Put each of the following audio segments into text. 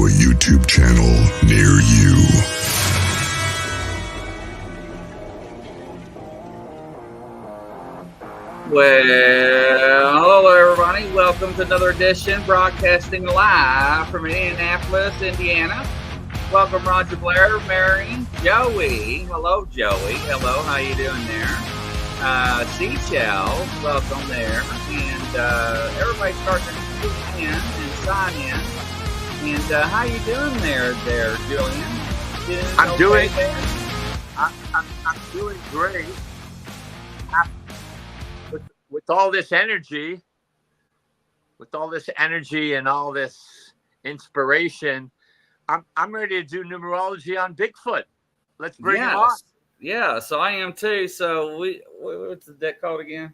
to a YouTube channel near you. Well, hello everybody. Welcome to another edition, broadcasting live from Indianapolis, Indiana. Welcome Roger Blair, Mary, Joey. Hello, Joey. Hello, how you doing there? Seashell, welcome there. And everybody starting to swoop in and sign in. And how you doing there, Julian? I'm doing great. With all this energy, and all this inspiration, I'm ready to do numerology on Bigfoot. Let's bring it on. Yeah, so I am too. So what's the deck called again?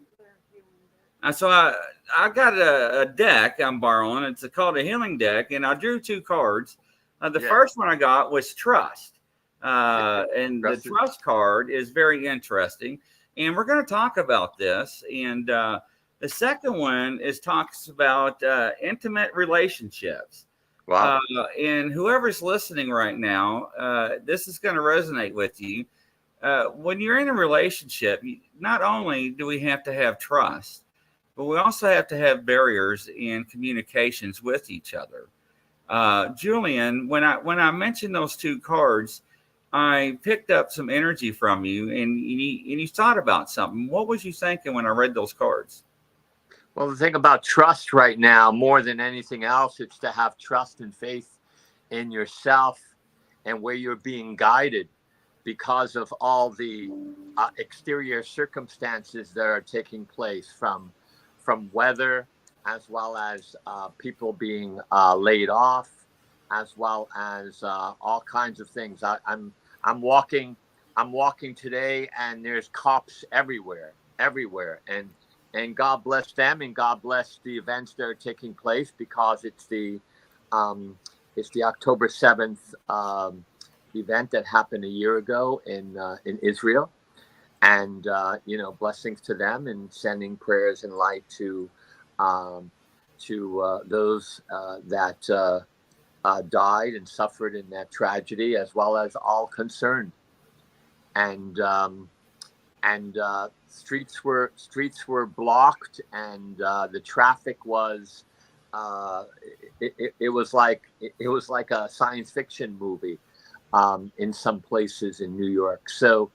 So I got a deck I'm borrowing. It's called a healing deck, and I drew two cards. The first one I got was trust, and the trust card is very interesting. And we're going to talk about this. And the second one talks about intimate relationships. Wow. And whoever's listening right now, this is going to resonate with you. When you're in a relationship, not only do we have to have trust, but we also have to have barriers in communications with each other. Julian, when I mentioned those two cards, I picked up some energy from you, and you thought about something. What was you thinking when I read those cards? Well, the thing about trust right now, more than anything else, it's to have trust and faith in yourself and where you're being guided because of all the exterior circumstances that are taking place from weather, as well as people being laid off, as well as all kinds of things. I'm walking today, and there's cops everywhere, and God bless them, and God bless the events that are taking place, because it's the October 7th event that happened a year ago in Israel, and blessings to them, and sending prayers and light to those that died and suffered in that tragedy, as well as all concerned. And streets were blocked, and the traffic was it was like a science fiction movie in some places in New York. So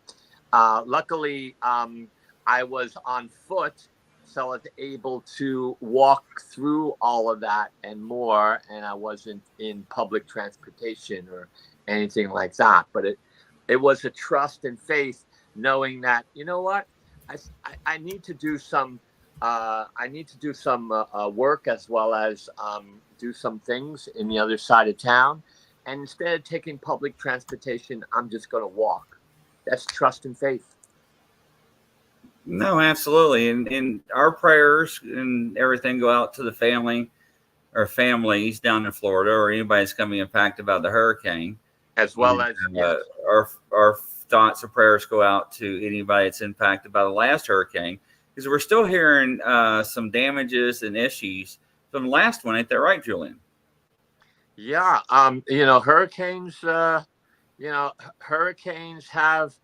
luckily I was on foot, so I was able to walk through all of that and more, and I wasn't in public transportation or anything like that. But it was a trust and faith, knowing that, you know what, I need to do some work, as well as do some things in the other side of town, and instead of taking public transportation, I'm just going to walk. That's trust and faith. No, absolutely. And our prayers and everything go out to the family or families down in Florida, or anybody that's coming impacted by the hurricane. As well as our thoughts and prayers go out to anybody that's impacted by the last hurricane, because we're still hearing some damages and issues from the last one. Ain't that right, Julian? Yeah. Hurricanes, hurricanes have,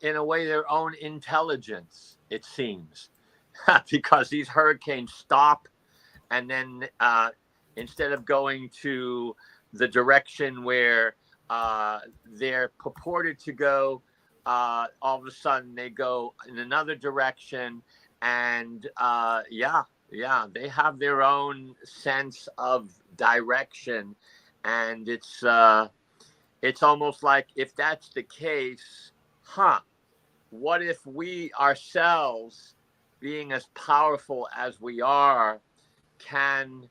in a way, their own intelligence, it seems, because these hurricanes stop, and then instead of going to the direction where they're purported to go, all of a sudden they go in another direction, and they have their own sense of direction, and it's almost like, if that's the case, what if we ourselves, being as powerful as we are, can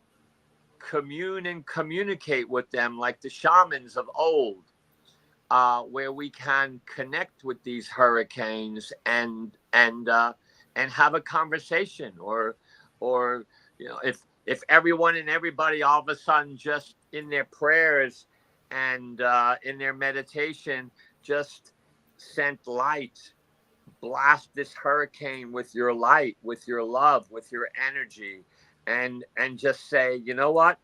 commune and communicate with them like the shamans of old, where we can connect with these hurricanes and have a conversation, or if everyone and everybody all of a sudden, just in their prayers and in their meditation, just sent light, blast this hurricane with your light, with your love, with your energy, and just say, you know what,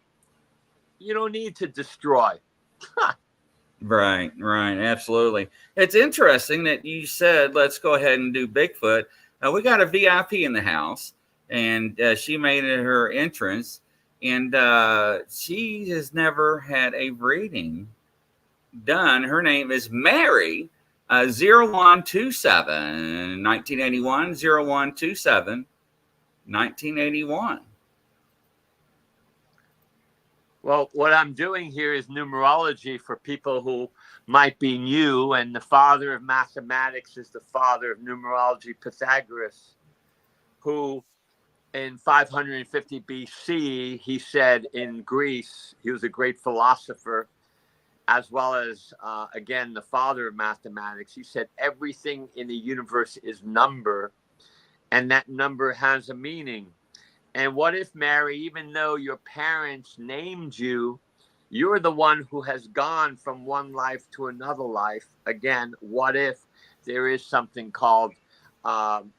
you don't need to destroy. Right, absolutely. It's interesting that you said, let's go ahead and do Bigfoot. We got a VIP in the house, and she made her entrance, and she has never had a reading done. Her name is Mary, 0127, 1981, 0127, 1981. Well, what I'm doing here is numerology for people who might be new, and the father of mathematics is the father of numerology, Pythagoras, who in 550 BC, he said in Greece, he was a great philosopher, as well as, again, the father of mathematics. He said everything in the universe is number, and that number has a meaning. And what if, Mary, even though your parents named you, you're the one who has gone from one life to another life? Again, what if there is something called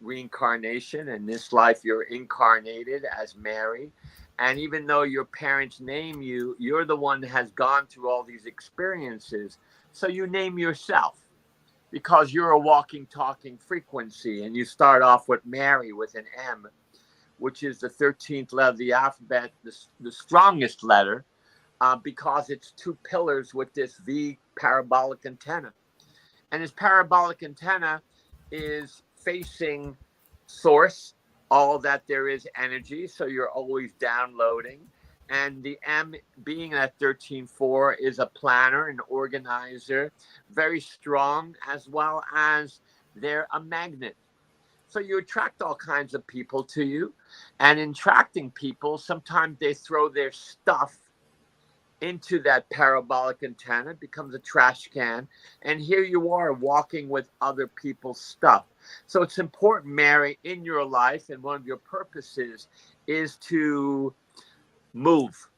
reincarnation? In this life, you're incarnated as Mary. And even though your parents name you, you're the one that has gone through all these experiences. So you name yourself because you're a walking, talking frequency. And you start off with Mary with an M, which is the 13th letter of the alphabet, the strongest letter, because it's two pillars with this V parabolic antenna. And this parabolic antenna is facing source, all that there is energy, so you're always downloading. And the M, being at 13.4, is a planner, an organizer, very strong, as well as they're a magnet. So you attract all kinds of people to you. And in attracting people, sometimes they throw their stuff into that parabolic antenna, it becomes a trash can. And here you are walking with other people's stuff. So it's important, Mary, in your life, and one of your purposes is to move.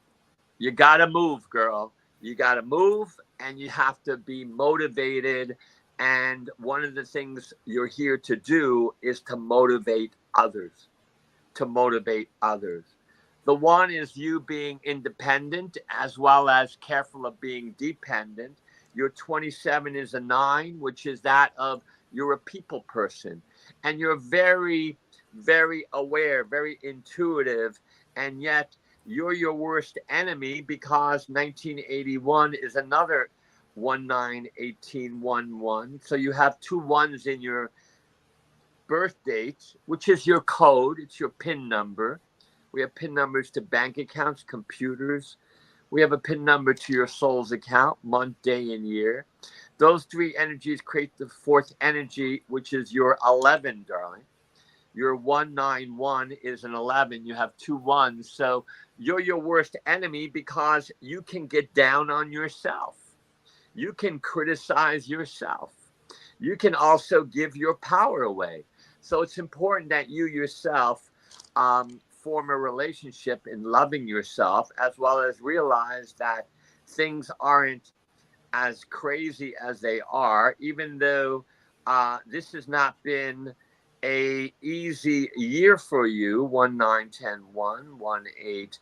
You got to move, girl. You got to move, and you have to be motivated. And one of the things you're here to do is to motivate others, to motivate others. The one is you being independent as well as careful of being dependent. Your 27 is a 9, which is that of you're a people person. And you're very, very aware, very intuitive. And yet you're your worst enemy because 1981 is another 191811. So you have 2 1s in your birth date, which is your code. It's your PIN number. We have PIN numbers to bank accounts, computers. We have a PIN number to your soul's account, month, day, and year. Those 3 energies create the 4th energy, which is your 11, darling. Your 191 is an 11. You have 2 1s. So you're your worst enemy because you can get down on yourself. You can criticize yourself. You can also give your power away. So it's important that you yourself form a relationship in loving yourself, as well as realize that things aren't as crazy as they are, even though this has not been a easy year for you. 1 9 10 1 1 8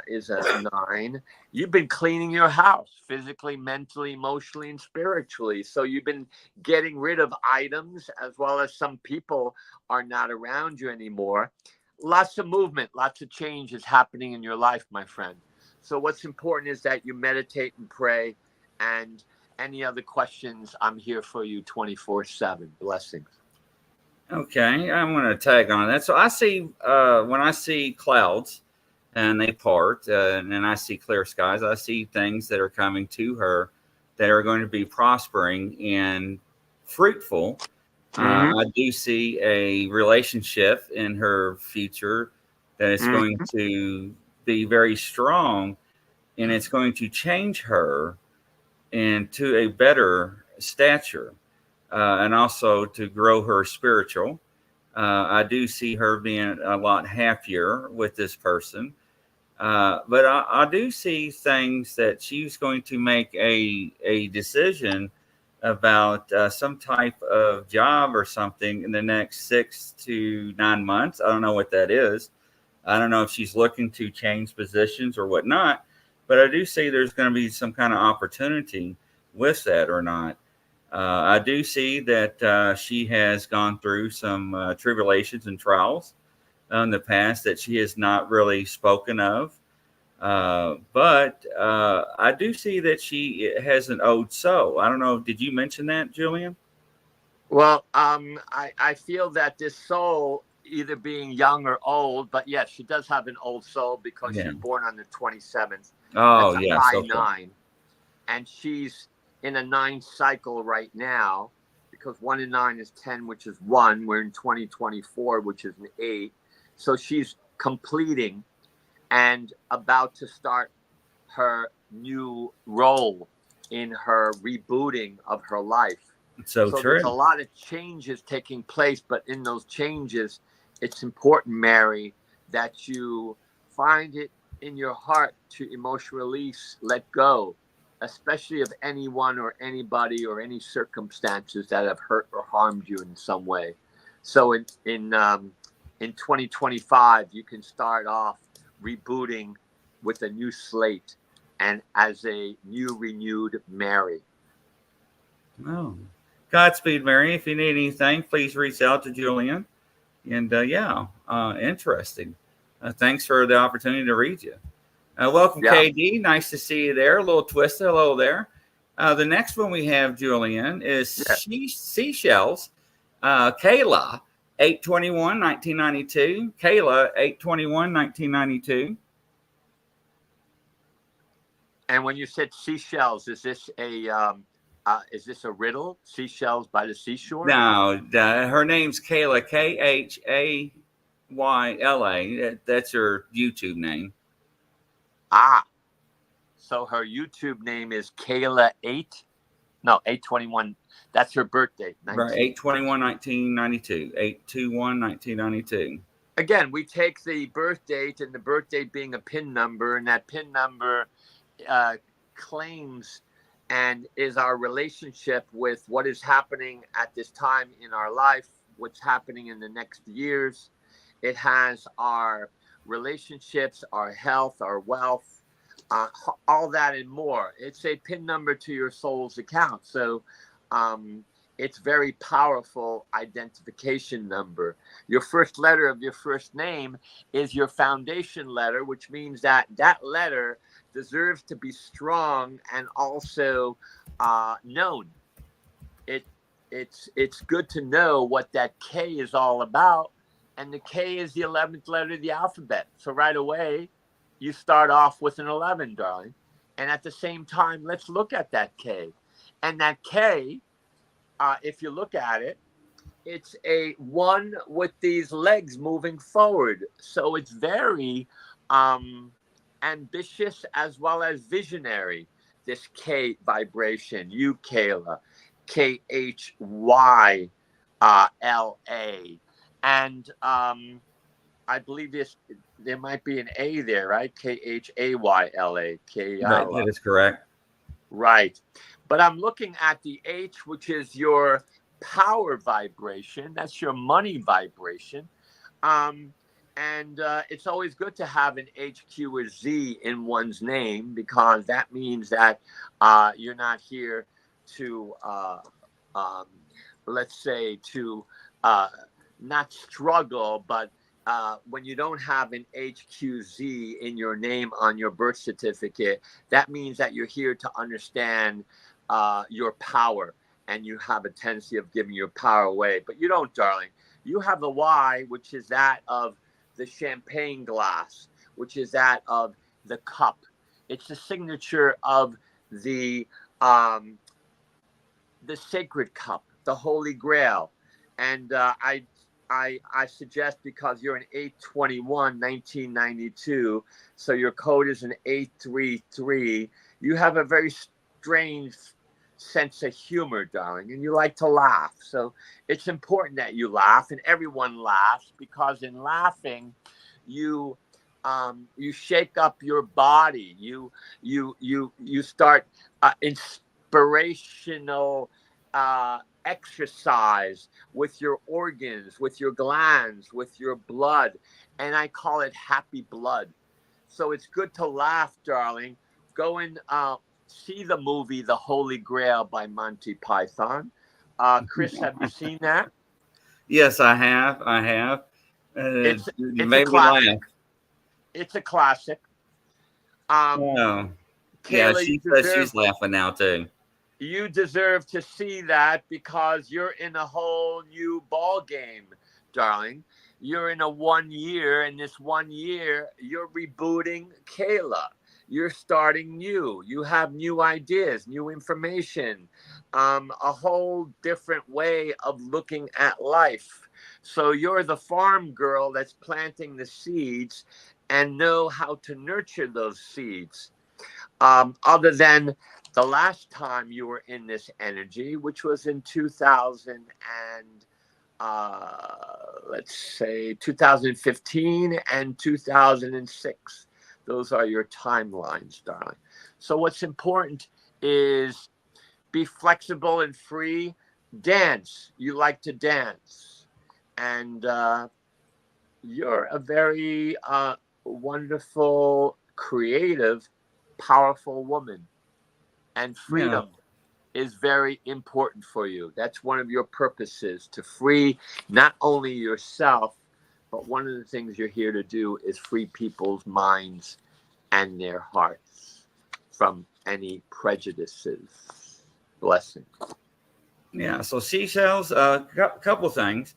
is a 9. You've been cleaning your house physically, mentally, emotionally, and spiritually. So you've been getting rid of items, as well as some people are not around you anymore. Lots of movement, lots of change is happening in your life, my friend. So what's important is that you meditate and pray, and any other questions, I'm here for you 24/7. Blessings. Okay, I'm going to tag on that. So I see, when I see clouds and they part, and I see clear skies, I see things that are coming to her that are going to be prospering and fruitful. I do see a relationship in her future that is going to be very strong, and it's going to change her into a better stature, and also to grow her spiritual. I do see her being a lot happier with this person. But I do see things that she's going to make a decision about some type of job or something in the next 6 to 9 months. I don't know what that is. I don't know if she's looking to change positions or whatnot. but I do see there's going to be some kind of opportunity with that or not. I do see that she has gone through some tribulations and trials in the past that she has not really spoken of. But I do see that she has an owed soul. I don't know. Did you mention that, Julian? Well, I feel that this soul, either being young or old, but yes, she does have an old soul because Yeah. she's born on the 27th. Oh, That's a yes. high Okay. 9. And she's in a 9 cycle right now because 1 and 9 is 10, which is 1. We're in 2024, which is an 8. So she's completing and about to start her new role in her rebooting of her life. So So true. there's a lot of changes taking place, but in those changes, it's important, Mary, that you find it in your heart to emotional release, let go, especially of anyone or anybody or any circumstances that have hurt or harmed you in some way. So in 2025, you can start off rebooting with a new slate and as a new renewed Mary. Oh, Godspeed, Mary. If you need anything, please reach out to Julian. And interesting. Thanks for the opportunity to read you. Welcome, Yeah. KD. Nice to see you there. A little twist. Hello there. The next one we have, Julian, is Seashells. Kayla, 8/21/1992. Kayla, 8/21/1992. And when you said seashells, is this a riddle? Seashells by the seashore? No, her name's Kayla, Khayla. That's her YouTube name. Ah, so her YouTube name is Kayla 8. No, 8/21. That's her birthday. 19. Right, 8/21/1992. 8/21/1992. Again, we take the birth date and the birth date being a PIN number, and that PIN number claims and is our relationship with what is happening at this time in our life, what's happening in the next years. It has our relationships, our health, our wealth, all that and more. It's a PIN number to your soul's account. So it's very powerful identification number. Your first letter of your first name is your foundation letter, which means that that letter deserves to be strong and also known. It's good to know what that K is all about, and the K is the 11th letter of the alphabet. So right away, you start off with an 11, darling. And at the same time, let's look at that K. And that K, if you look at it, it's a 1 with these legs moving forward. So it's very ambitious as well as visionary, this K vibration. You, Kayla, KHYLA. And I believe there might be an A there, right? KHAYLA. That is correct. Right. But I'm looking at the H, which is your power vibration. That's your money vibration. And it's always good to have an HQ or Z in one's name, because that means that you're not here to, let's say, to not struggle, but when you don't have an HQZ in your name on your birth certificate, that means that you're here to understand your power, and you have a tendency of giving your power away. But you don't, darling. You have the Y, which is that of the champagne glass, which is that of the cup. It's the signature of the sacred cup, the Holy Grail. And I suggest, because you're an 8/21/1992, so your code is an 833. You have a very strange sense of humor, darling, and you like to laugh. So it's important that you laugh, and everyone laughs, because in laughing, you shake up your body. You start inspirational exercise with your organs, with your glands, with your blood, and I call it happy blood. So it's good to laugh, darling, go and see the movie The Holy Grail by Monty Python. Chris, have you seen that? Yes, I have. You It's a made me laugh. classic. It's a classic. Oh, yeah, Kayla, she says she's laughing now too. you deserve to see that because you're in a whole new ball game, darling. You're in a 1 year, and this 1 year, you're rebooting Kayla. You're starting new. You have new ideas, new information, a whole different way of looking at life. So you're the farm girl that's planting the seeds and know how to nurture those seeds. Other than the last time you were in this energy, which was in 2000 and let's say 2015 and 2006. Those are your timelines, darling. So what's important is be flexible and free. Dance. You like to dance. And you're a very wonderful, creative, powerful woman. And freedom is very important for you. That's one of your purposes, to free not only yourself, but one of the things you're here to do is free people's minds and their hearts from any prejudices. Blessing. Yeah, so seashells, couple things.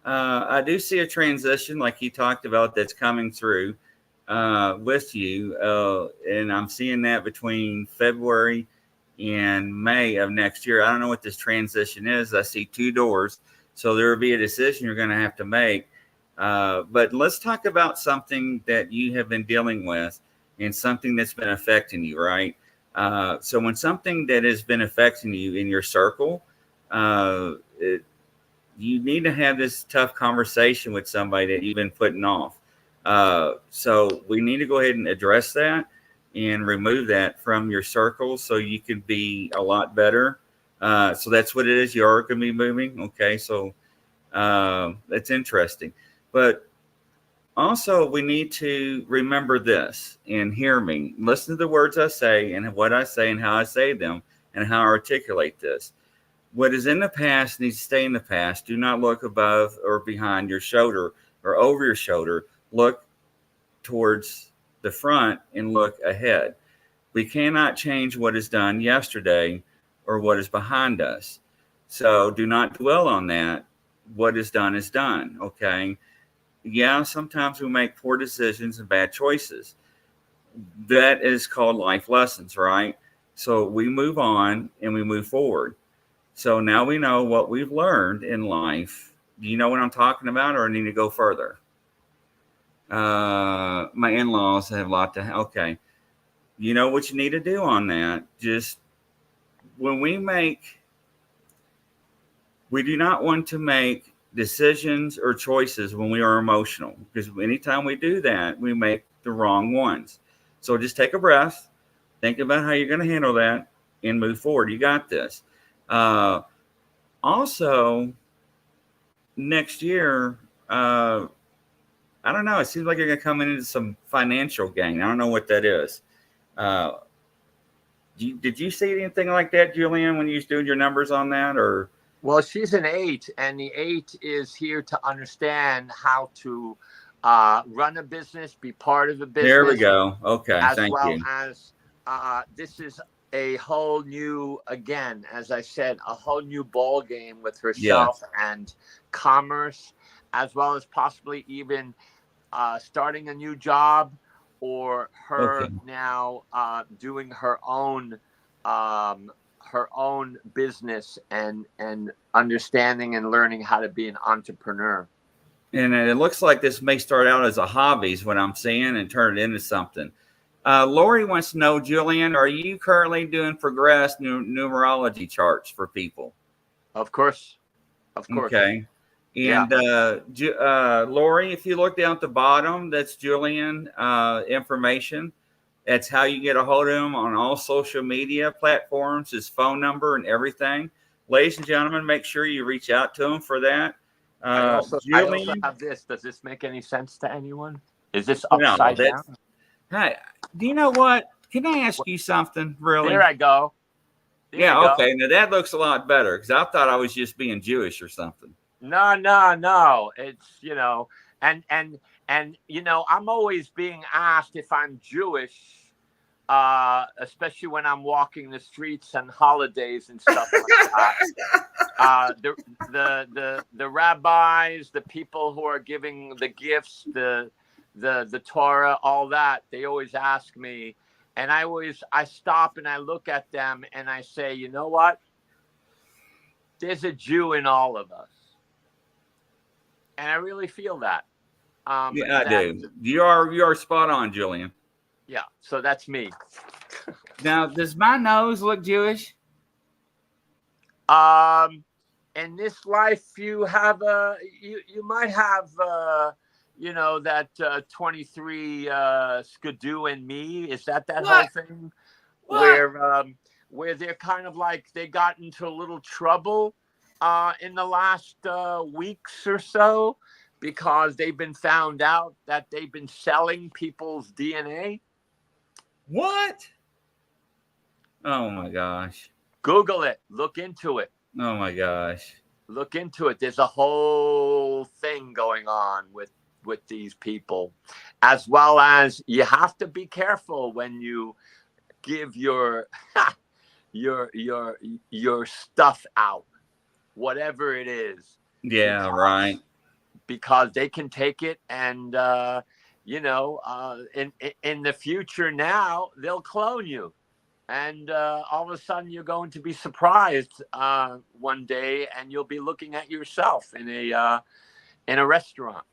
I do see a transition like you talked about that's coming through with you. And I'm seeing that between February and May of next year. I don't know what this transition is. I see 2 doors. So there will be a decision you're going to have to make. But let's talk about something that you have been dealing with and something that's been affecting you, right? So when something that has been affecting you in your circle, you need to have this tough conversation with somebody that you've been putting off. So we need to go ahead and address that and remove that from your circle so you can be a lot better. So that's what it is. You are going to be moving. Okay. So that's interesting. But also we need to remember this and hear me. Listen to the words I say and what I say and how I say them and how I articulate this. What is in the past needs to stay in the past. Do not look above or behind your shoulder or over your shoulder. Look towards the front and look ahead. We cannot change what is done yesterday or what is behind us. So do not dwell on that. What is done is done. Okay. Yeah, sometimes we make poor decisions and bad choices. That is called life lessons, right? So we move on and we move forward. So now we know what we've learned in life. Do you know what I'm talking about, or I need to go further? My in-laws have a lot to. Okay, you know what you need to do on that. Just when we do not want to make decisions or choices when we are emotional, because anytime we do that, we make the wrong ones. So just take a breath, think about how you're going to handle that, and move forward. You got this. Also, next year, I don't know. It seems like you're going to come into some financial gain. I don't know what that is. Did you see anything like that, Julian, when you was doing your numbers on that, or? Well, she's an 8, and the 8 is here to understand how to run a business, be part of a business. There we go. Okay, thank you. As this is a whole new, again, as I said, a whole new ball game with herself and commerce, as well as possibly even starting a new job, or her now doing her own business and understanding and learning how to be an entrepreneur. And it looks like this may start out as a hobby is what I'm seeing, and turn it into something. Lori wants to know, Julian, are you currently doing progressed numerology charts for people? Of course. Okay. And Lori, if you look down at the bottom, that's Julian information. That's how you get a hold of him on all social media platforms, his phone number and everything. Ladies and gentlemen, make sure you reach out to him for that. I also have this. Does this make any sense to anyone? Is this upside down? Hey, do you know what? Can I ask you something, really? There I go. Yeah, okay. Now that looks a lot better because I thought I was just being Jewish or something. No. It's, and I'm always being asked if I'm Jewish, especially when I'm walking the streets on holidays and stuff like that. The rabbis, the people who are giving the gifts, the Torah, all that, they always ask me, and I stop and I look at them and I say, you know what? There's a Jew in all of us. And I really feel that. Yeah, I do. You are spot on, Julian. Yeah, so that's me. Now, does my nose look Jewish? In this life, you have you might have that 23 skidoo in me. Is that What? whole thing? What? Where they're kind of like they got into a little trouble in the last weeks or so because they've been found out that they've been selling people's DNA. What? Oh my gosh. Google it. Look into it. Oh my gosh. Look into it. There's a whole thing going on with these people, as well as you have to be careful when you give your stuff out, whatever it is. Yeah, right. Because they can take it and in the future now they'll clone you, and all of a sudden you're going to be surprised one day, and you'll be looking at yourself in a restaurant.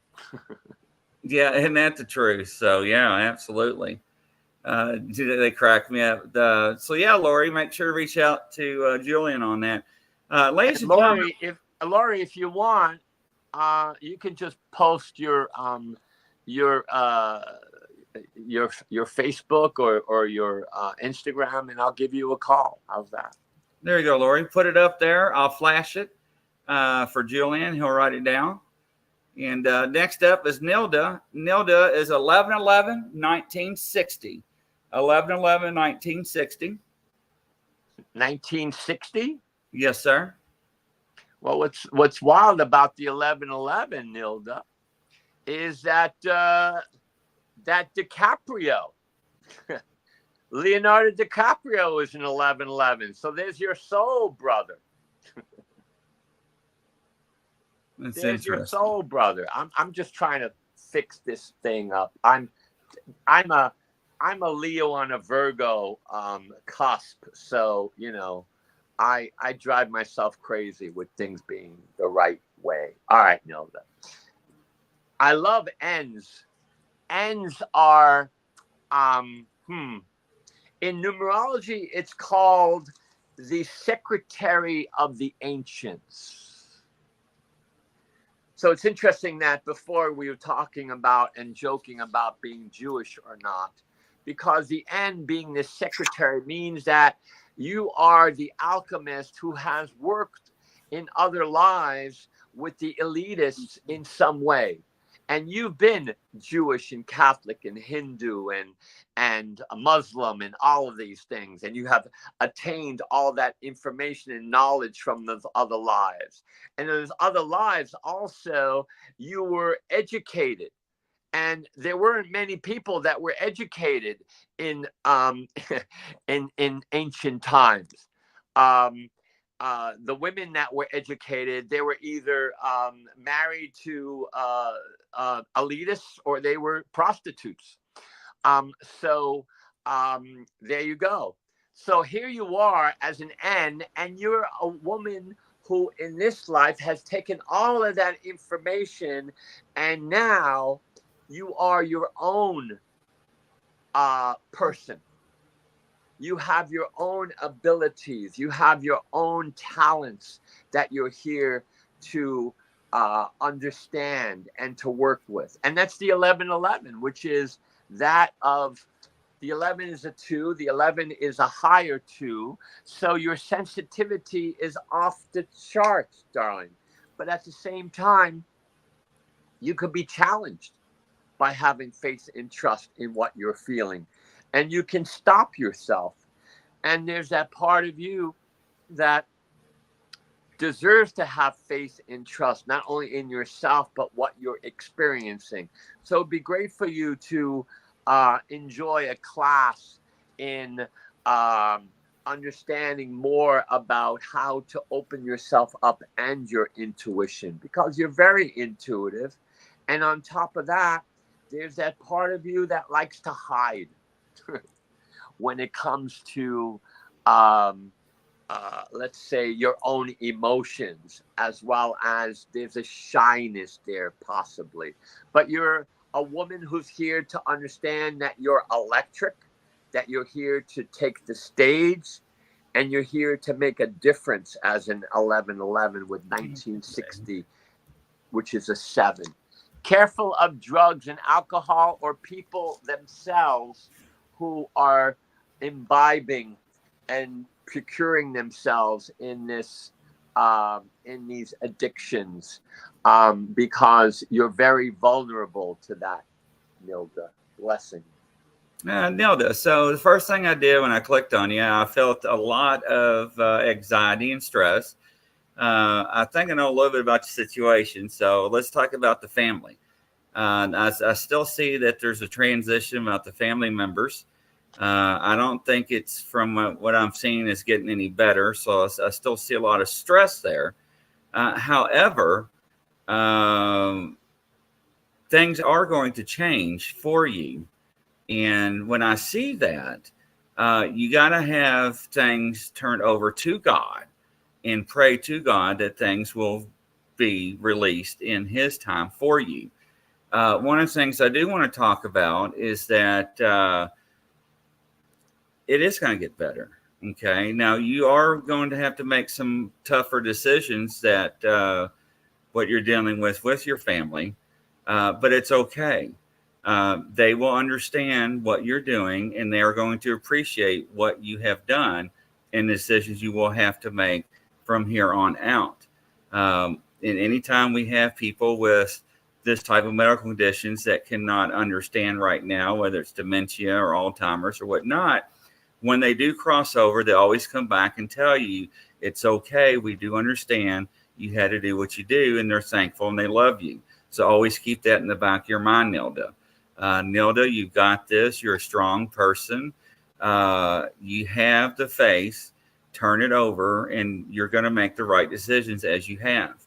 Yeah, isn't that the truth? So yeah, absolutely. They crack me up. So yeah, Lori, make sure to reach out to Julian on that. Ladies and Lori, if you want, you can just post your Facebook or your Instagram, and I'll give you a call. How's that? There you go, Lori. Put it up there. I'll flash it for Julian. He'll write it down. And next up is Nilda. Nilda is 11/11/1960. 11/11/1960. 1960? Yes, sir. Well, what's wild about the 11/11, Nilda, is that DiCaprio, Leonardo DiCaprio, is an 11/11. So there's your soul brother. There's your soul brother. I'm just trying to fix this thing up. I'm a Leo on a Virgo cusp, so I drive myself crazy with things being the right way. All right, Nilda. I love ends. Ends are in numerology, it's called the secretary of the ancients. So it's interesting that before we were talking about and joking about being Jewish or not, because the end being the secretary means that you are the alchemist who has worked in other lives with the elitists in some way. And you've been Jewish and Catholic and Hindu and a Muslim and all of these things. And you have attained all that information and knowledge from those other lives. And those other lives also, you were educated. And there weren't many people that were educated in in ancient times. The women that were educated, they were either married to elitists or they were prostitutes. So there you go. So here you are as an N, and you're a woman who in this life has taken all of that information, and now you are your own person. You have your own abilities. You have your own talents that you're here to understand and to work with. And that's the 11/11, which is that of the 11 is a 2. The 11 is a higher 2. So your sensitivity is off the charts, darling. But at the same time, you could be challenged by having faith and trust in what you're feeling. and you can stop yourself. And there's that part of you that deserves to have faith and trust, not only in yourself, but what you're experiencing. So it'd be great for you to enjoy a class in understanding more about how to open yourself up and your intuition, because you're very intuitive. And on top of that, there's that part of you that likes to hide when it comes to let's say your own emotions, as well as there's a shyness there possibly. But you're a woman who's here to understand that you're electric, that you're here to take the stage, and you're here to make a difference as an 1111 with 1960, which is a 7. Careful of drugs and alcohol or people themselves who are imbibing and procuring themselves in this in these addictions, because you're very vulnerable to that, Nilda. Blessing. Nilda, so the first thing I did when I clicked on you, I felt a lot of anxiety and stress. I think I know a little bit about your situation, so let's talk about the family. I still see that there's a transition about the family members. I don't think it's, from what I'm seeing, is getting any better. So I still see a lot of stress there. However, things are going to change for you. And when I see that, you got to have things turned over to God and pray to God that things will be released in His time for you. One of the things I do want to talk about is that it is going to get better. Okay. Now you are going to have to make some tougher decisions that what you're dealing with your family, but it's okay. They will understand what you're doing, and they are going to appreciate what you have done and the decisions you will have to make from here on out. And anytime we have people with this type of medical conditions that cannot understand right now, whether it's dementia or Alzheimer's or whatnot, when they do cross over, they always come back and tell you, it's okay. We do understand you had to do what you do, and they're thankful and they love you. So always keep that in the back of your mind, Nilda. Nilda, you've got this. You're a strong person. You have the faith. Turn it over, and you're going to make the right decisions as you have.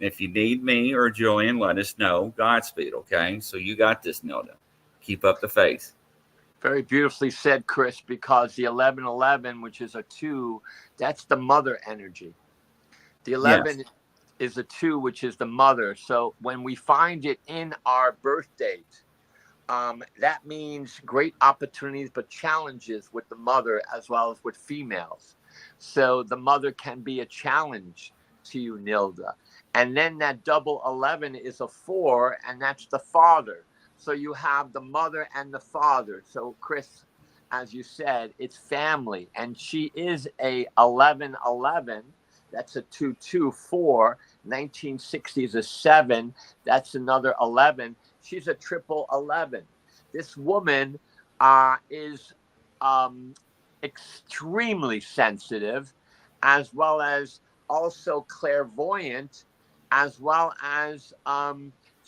If you need me or Julian, let us know. Godspeed, okay? So you got this, Nilda. Keep up the faith. Very beautifully said, Chris, because the 1111, which is a 2, that's the mother energy. The 11 is a 2, which is the mother. So when we find it in our birth date, that means great opportunities, but challenges with the mother as well as with females. So the mother can be a challenge to you, Nilda. And then that double 11 is a 4, and that's the father. So you have the mother and the father. So Chris, as you said, it's family. And she is a 1111. That's a 224. 1960 is a 7. That's another 11. She's a triple 11. This woman is extremely sensitive, as well as also clairvoyant, as well as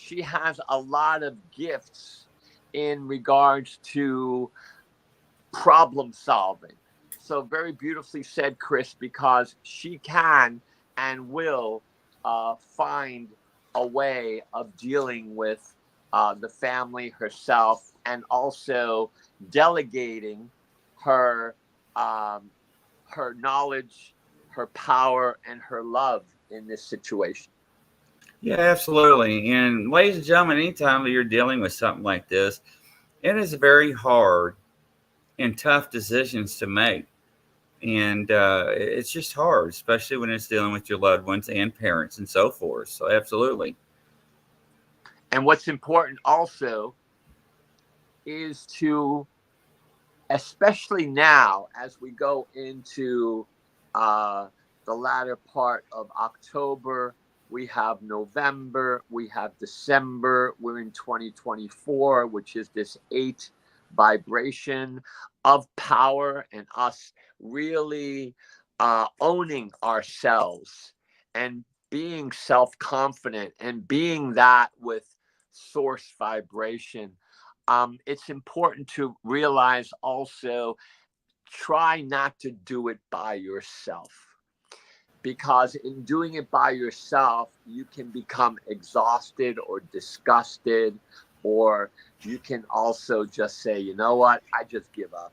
she has a lot of gifts in regards to problem solving. So very beautifully said, Chris, because she can and will find a way of dealing with the family, herself, and also delegating her her knowledge, her power, and her love in this situation. Yeah, absolutely. And ladies and gentlemen, anytime that you're dealing with something like this, it is very hard and tough decisions to make. And it's just hard, especially when it's dealing with your loved ones and parents and so forth. So absolutely. And what's important also is to, especially now as we go into the latter part of October, we have November, we have December, we're in 2024, which is this 8 vibration of power and us really owning ourselves and being self-confident and being that with source vibration. It's important to realize also, try not to do it by yourself, because in doing it by yourself, you can become exhausted or disgusted, or you can also just say, you know what, I just give up.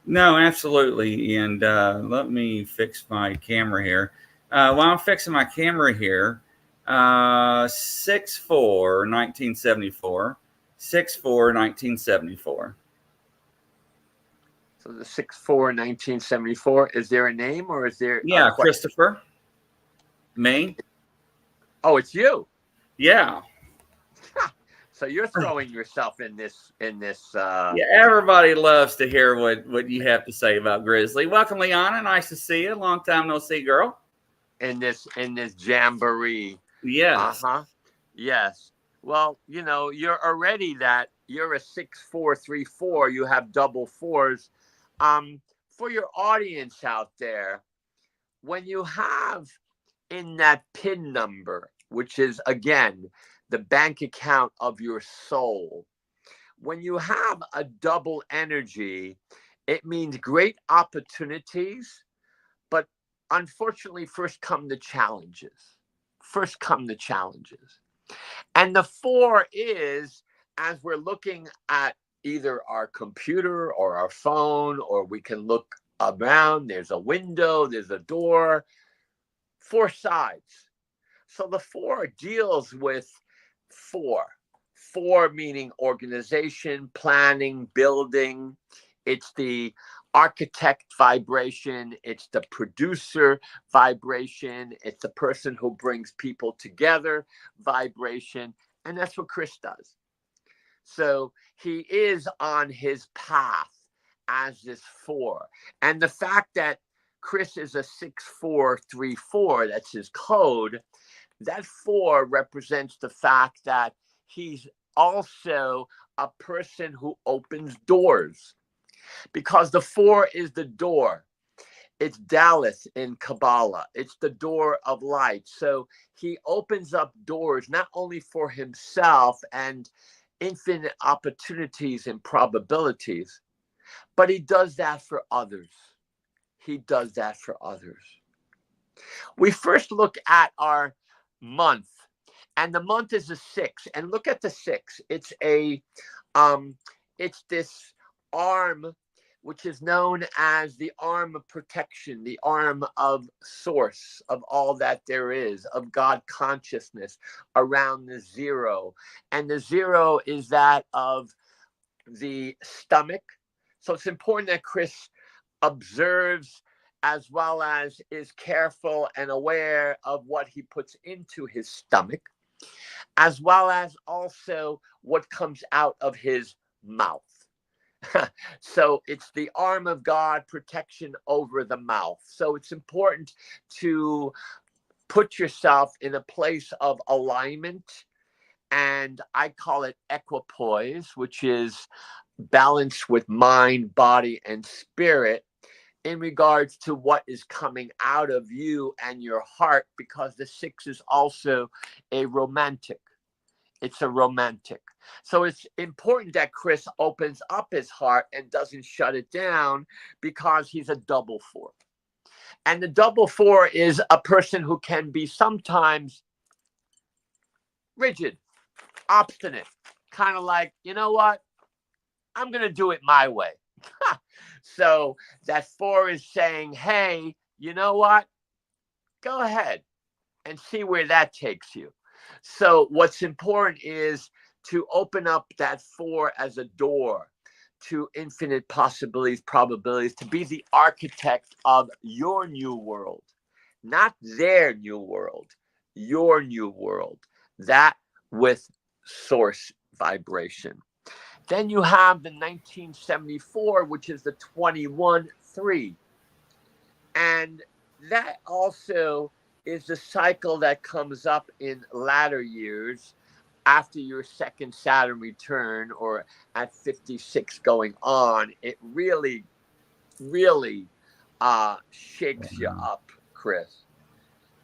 No, absolutely. And let me fix my camera here. While I'm fixing my camera here, 6/4, 1974. 6/4, 1974. So the 6/4, 1974, is there a name or is there a Yeah, question? Christopher. Me? Oh, it's you. Yeah. So you're throwing yourself in this Yeah, everybody loves to hear what you have to say about Grizzly. Welcome, Liana. Nice to see you. Long time no see, girl. in this jamboree. Yes. Uh-huh. Yes. Well, you know, you're already that. You're a 6/4 3/4. You have double fours. For your audience out there, when you have in that PIN number, which is again the bank account of your soul, when you have a double energy, it means great opportunities, but unfortunately, first come the challenges. First come the challenges. And the 4 is, as we're looking at either our computer or our phone, or we can look around, there's a window, there's a door, 4 sides. So the 4 deals with 4. 4 meaning organization, planning, building. It's the architect vibration. It's the producer vibration. It's the person who brings people together vibration. And that's what Chris does. So he is on his path as this 4. And the fact that Chris is a 6/4 3/4, that's his code. That 4 represents the fact that he's also a person who opens doors, because the 4 is the door. It's Daleth in Kabbalah. It's the door of light. So he opens up doors not only for himself and infinite opportunities and probabilities, but he does that for others. He does that for others. We first look at our month, and the month is a 6. And look at the 6. It's it's this arm, which is known as the arm of protection, the arm of source of all that there is, of God consciousness around the 0. And the 0 is that of the stomach. So it's important that Chris observes as well as is careful and aware of what he puts into his stomach, as well as also what comes out of his mouth. So it's the arm of God, protection over the mouth. So it's important to put yourself in a place of alignment, and I call it equipoise, which is balance with mind, body, and spirit in regards to what is coming out of you and your heart, because the 6 is also a romantic. It's a romantic. So it's important that Chris opens up his heart and doesn't shut it down, because he's a double 4. And the double 4 is a person who can be sometimes rigid, obstinate, kind of like, you know what? I'm going to do it my way. So that 4 is saying, hey, you know what? Go ahead and see where that takes you. So what's important is to open up that 4 as a door to infinite possibilities, probabilities, to be the architect of your new world, not their new world, your new world, that with source vibration. Then you have the 1974, which is the 21/3. And that also is the cycle that comes up in latter years after your second Saturn return, or at 56 going on, it really, really shakes you up, Chris.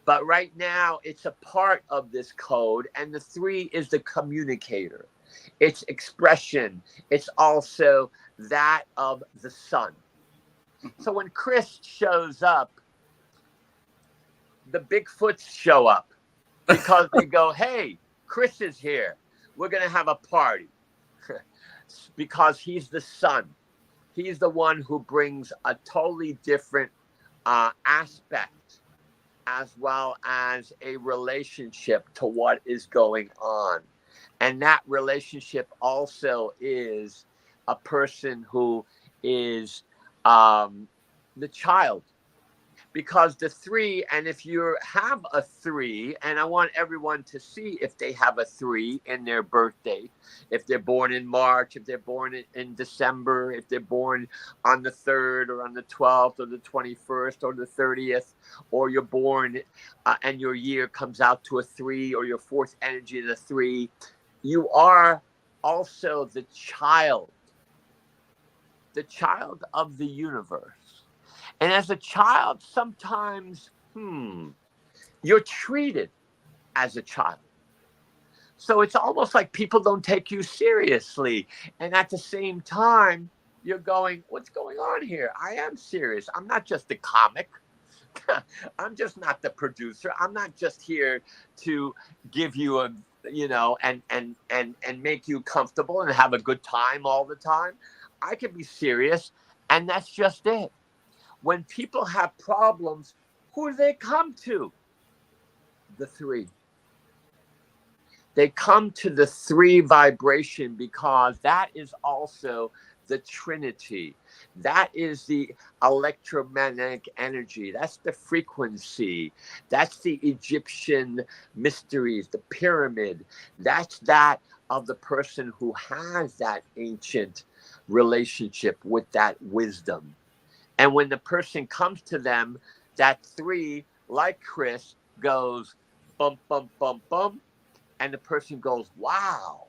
But right now, it's a part of this code, and the 3 is the communicator. It's expression. It's also that of the sun. So when Chris shows up, the Bigfoots show up because they go, hey, Chris is here. We're going to have a party. Because he's the sun. He's the one who brings a totally different aspect, as well as a relationship to what is going on. And that relationship also is a person who is the child. Because the 3, and if you have a 3, and I want everyone to see if they have a 3 in their birthday, if they're born in March, if they're born in December, if they're born on the 3rd or on the 12th or the 21st or the 30th, or you're born and your year comes out to a 3, or your 4th energy is a 3, you are also the child of the universe. And as a child, sometimes, you're treated as a child. So it's almost like people don't take you seriously. And at the same time, you're going, what's going on here? I am serious. I'm not just a comic. I'm just not the producer. I'm not just here to give you a, and make you comfortable and have a good time all the time. I can be serious, and that's just it. When people have problems, who do they come to? The 3. They come to the 3 vibration, because that is also the Trinity. That is the electromagnetic energy. That's the frequency. That's the Egyptian mysteries, the pyramid. That's that of the person who has that ancient relationship with that wisdom. And when the person comes to them, that 3, like Chris, goes bump, bump, bump, bump. And the person goes, wow.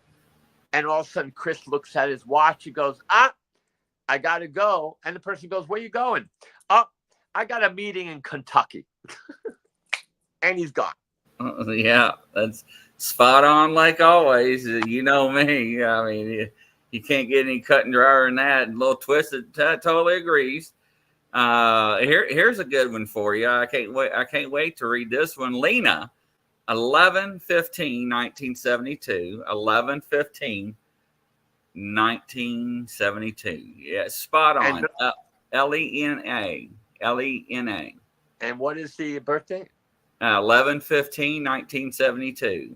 And all of a sudden, Chris looks at his watch. He goes, I got to go. And the person goes, where you going? I got a meeting in Kentucky. And he's gone. Yeah, that's spot on like always. You know me. I mean, you can't get any cut and drier than that. A little twisted, totally agrees. Here's a good one for you. I can't wait to read this one. Lena, 11/15/1972. 11/15/1972. Yeah, spot on. Lena. Lena. And what is the birthday? 11/15/1972.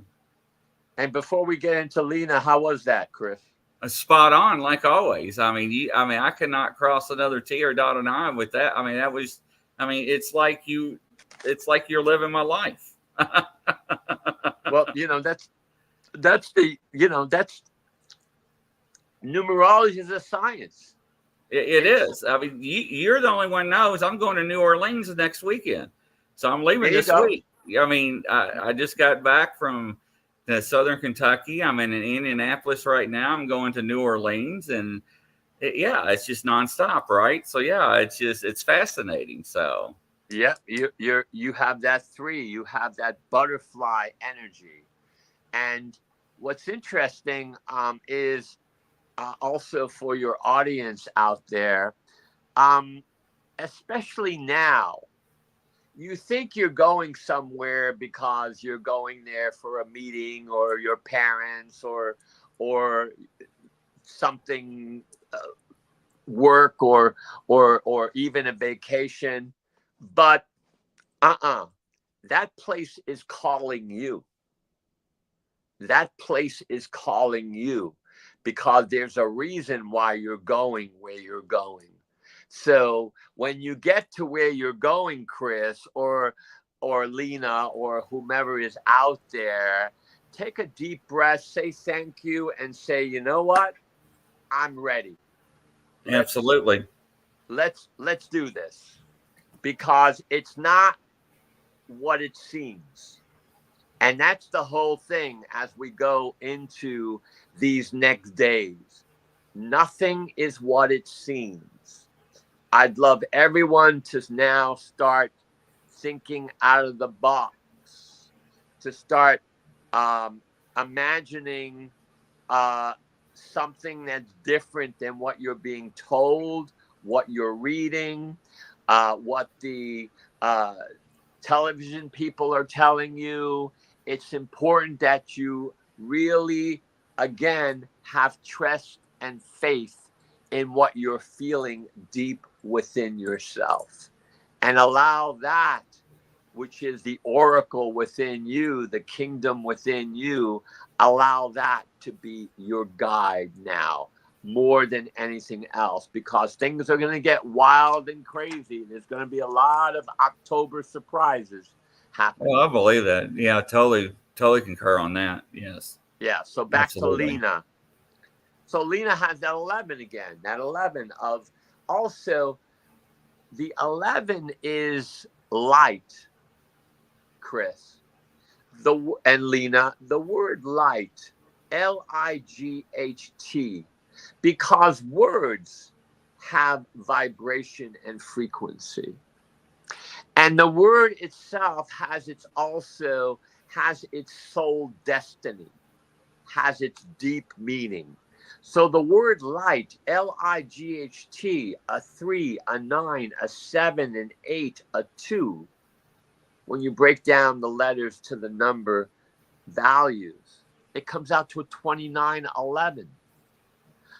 And before we get into Lena, how was that, Chris? Spot on, like always. I mean, I could not cross another T or dot an I with that. I mean, it's like you're living my life. Well, that's numerology is a science. It is. I mean, you're the only one knows. I'm going to New Orleans next weekend, so I'm leaving this week. I mean, I just got back from Southern Kentucky. I'm in Indianapolis right now. I'm going to New Orleans, and it's just nonstop, right? So it's fascinating. So yeah, you have that 3. You have that butterfly energy, and what's interesting is also for your audience out there, especially now. You think you're going somewhere because you're going there for a meeting, or your parents, or something, work, or even a vacation. But that place is calling you. That place is calling you, because there's a reason why you're going where you're going. So when you get to where you're going, Chris, or Lena, or whomever is out there, take a deep breath, say thank you, and say, you know what? I'm ready. Absolutely. Let's do this, because it's not what it seems. And that's the whole thing as we go into these next days. Nothing is what it seems. I'd love everyone to now start thinking out of the box, to start imagining something that's different than what you're being told, what you're reading, what the television people are telling you. It's important that you really, again, have trust and faith in what you're feeling deep within yourself, and allow that, which is the oracle within you, the kingdom within you, allow that to be your guide now more than anything else, because things are going to get wild and crazy. There's going to be a lot of October surprises happening. Well, I believe that. Yeah, totally concur on that. Yes. Yeah. So back Absolutely. to Lena. So Lena has that 11 again, that 11 of also the 11 is light, Chris. And Lena, the word light, Light, because words have vibration and frequency. And the word itself has its soul destiny, has its deep meaning. So the word light, Light, a 3, a 9, a 7, an 8, a 2, when you break down the letters to the number values, it comes out to a 2911.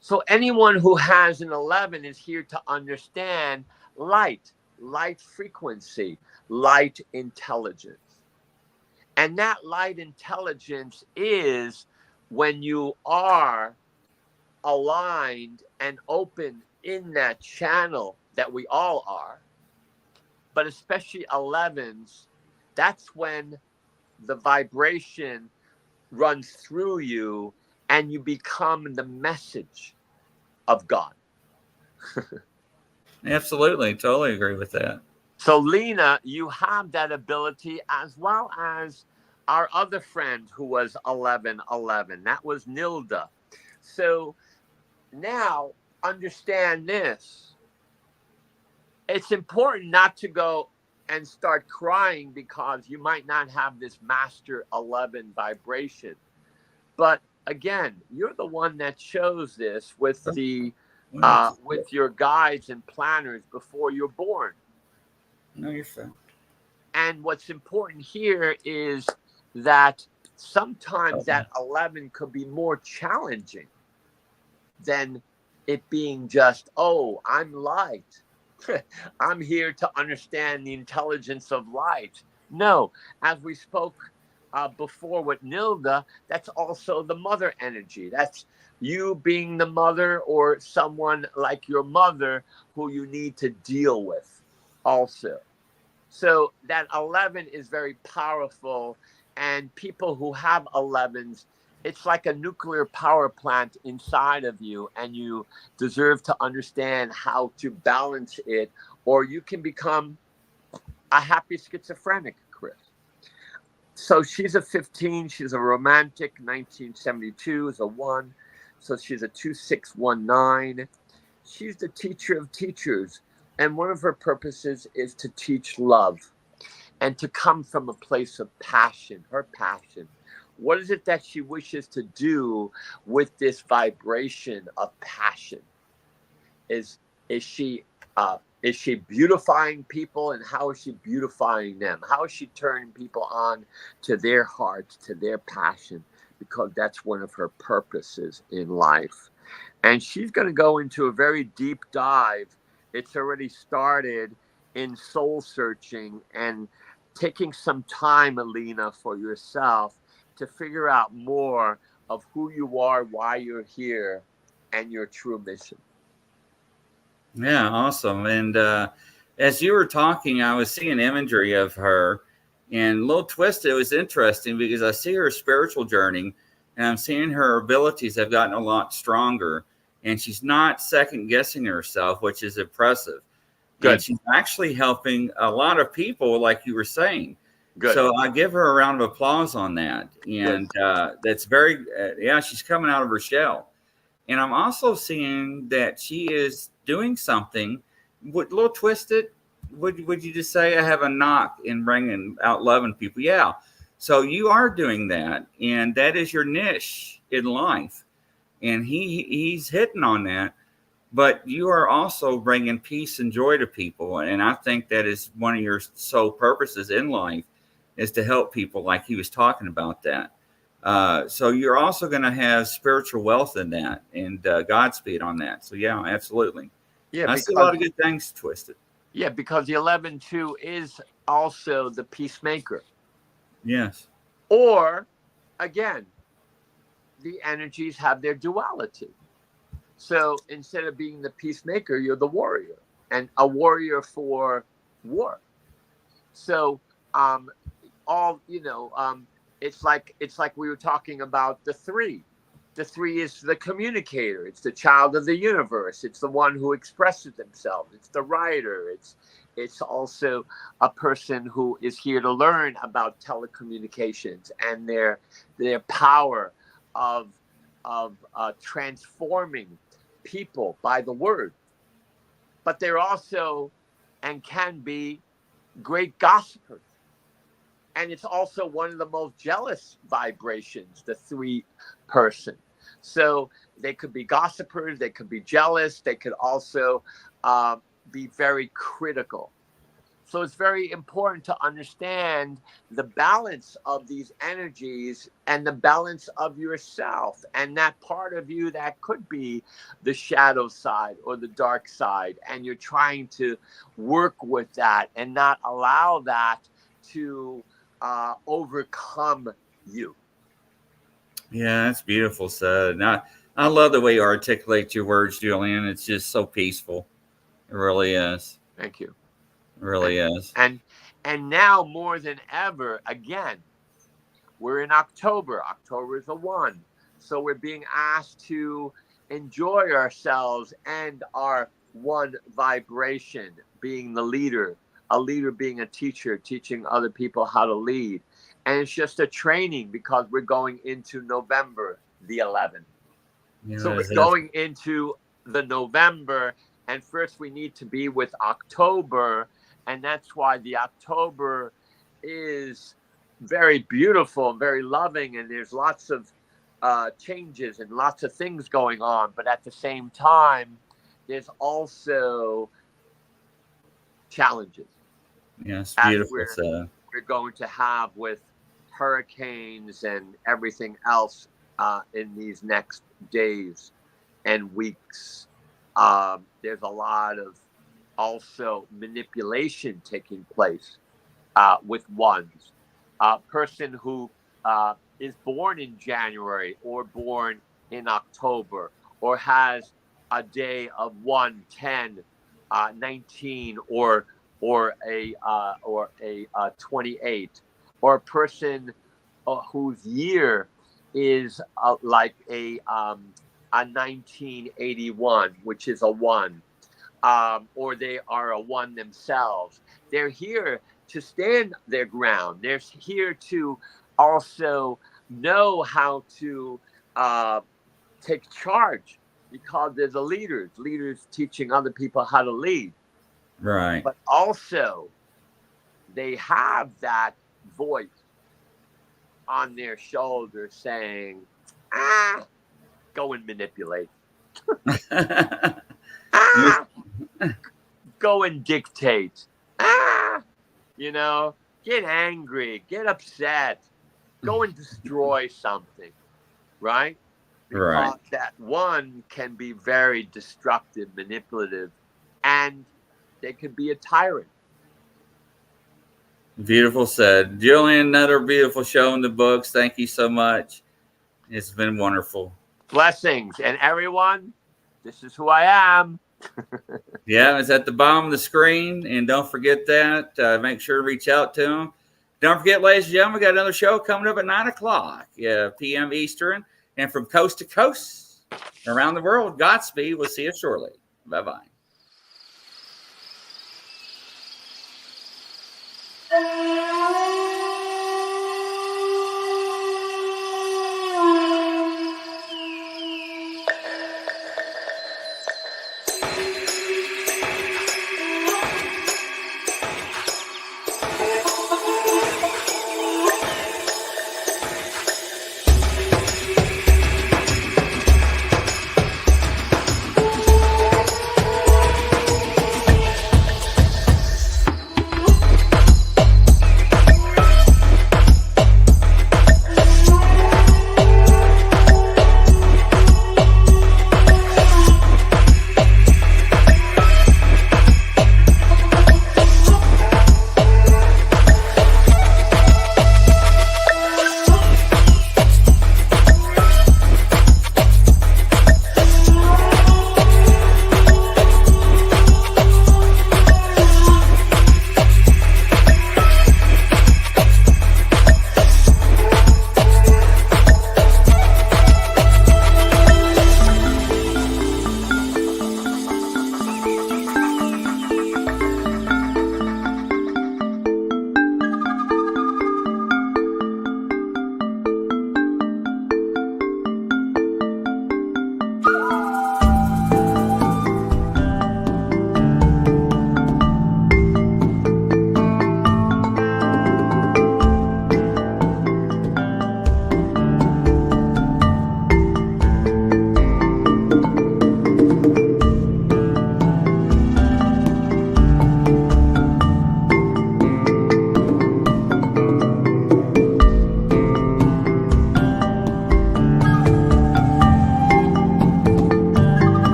So anyone who has an 11 is here to understand light frequency, light intelligence. And that light intelligence is when you are aligned and open in that channel that we all are, but especially 11s, that's when the vibration runs through you and you become the message of God. Absolutely. Totally agree with that. So, Lena, you have that ability, as well as our other friend who was 1111. That was Nilda. So now understand this. It's important not to go and start crying because you might not have this master 11 vibration. But again, you're the one that chose this with with your guides and planners before you're born. No, you're fine. And what's important here is that sometimes that 11 could be more challenging than it being just, oh, I'm light. I'm here to understand the intelligence of light. No, as we spoke before with Nilda, that's also the mother energy. That's you being the mother, or someone like your mother who you need to deal with also. So that 11 is very powerful, and people who have 11s, it's like a nuclear power plant inside of you, and you deserve to understand how to balance it, or you can become a happy schizophrenic, Chris. So she's a 15. She's a romantic. 1972 is a 1. So she's a 2619. She's the teacher of teachers. And one of her purposes is to teach love and to come from a place of passion, her passion. What is it that she wishes to do with this vibration of passion? Is she beautifying people, and how is she beautifying them? How is she turning people on to their hearts, to their passion? Because that's one of her purposes in life. And she's going to go into a very deep dive. It's already started in soul searching and taking some time, Alina, for yourself to figure out more of who you are, why you're here, and your true mission. Yeah, awesome. And as you were talking, I was seeing imagery of her, and a little twist. It was interesting because I see her spiritual journey, and I'm seeing her abilities have gotten a lot stronger, and she's not second guessing herself, which is impressive. Good. And she's actually helping a lot of people, like you were saying. Good. So I give her a round of applause on that. And that's very, yeah, she's coming out of her shell. And I'm also seeing that she is doing something a little twisted. Would you just say I have a knock in bringing out loving people? Yeah. So you are doing that, and that is your niche in life. And he's hitting on that. But you are also bringing peace and joy to people. And I think that is one of your sole purposes in life, is to help people, like he was talking about that. So you're also going to have spiritual wealth in that, and Godspeed on that. So yeah, absolutely. Yeah, I see a lot of good things twisted. Yeah, because the 11-2 is also the peacemaker. Yes. Or, again, the energies have their duality. So instead of being the peacemaker, you're the warrior, and a warrior for war. So, it's like we were talking about the three. The three is the communicator. It's the child of the universe. It's the one who expresses themselves. It's the writer. It's also a person who is here to learn about telecommunications and their power of transforming people by the word. But they're also, and can be, great gossipers. And it's also one of the most jealous vibrations, the 3 person. So they could be gossipers, they could be jealous, they could also be very critical. So it's very important to understand the balance of these energies and the balance of yourself, and that part of you that could be the shadow side or the dark side. And you're trying to work with that and not allow that to overcome you. Yeah, that's beautiful said. I love the way you articulate your words, Julian. It's just so peaceful. It really is. Thank you. It really is. And now more than ever, again, we're in October. October is a 1. So we're being asked to enjoy ourselves and our 1 vibration, being the leader, a leader being a teacher, teaching other people how to lead. And it's just a training, because we're going into November the 11th. Yeah, so we're going into the November, and first we need to be with October. And that's why the October is very beautiful and very loving. And there's lots of changes and lots of things going on. But at the same time, there's also challenges. Yes, beautiful. We're going to have with hurricanes and everything else in these next days and weeks. There's a lot of also manipulation taking place with ones. A person who is born in January or born in October, or has a day of 1, 10, 19, or a 28, or a person whose year is like a 1981, which is a 1, or they are a 1 themselves. They're here to stand their ground. They're here to also know how to take charge, because they're the leaders teaching other people how to lead. Right. But also, they have that voice on their shoulder saying, go and manipulate. Go and dictate. Get angry, get upset, go and destroy something, right? Because that 1 can be very destructive, manipulative, and they could be a tyrant. Beautiful said. Julian, another beautiful show in the books. Thank you so much. It's been wonderful. Blessings. And everyone, this is who I am. Yeah, it's at the bottom of the screen. And don't forget that. Make sure to reach out to them. Don't forget, ladies and gentlemen, we got another show coming up at 9 o'clock p.m. Eastern. And from coast to coast around the world, Godspeed. We'll see you shortly. Bye-bye. Thank you.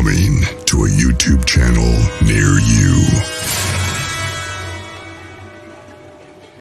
coming to a YouTube channel near you.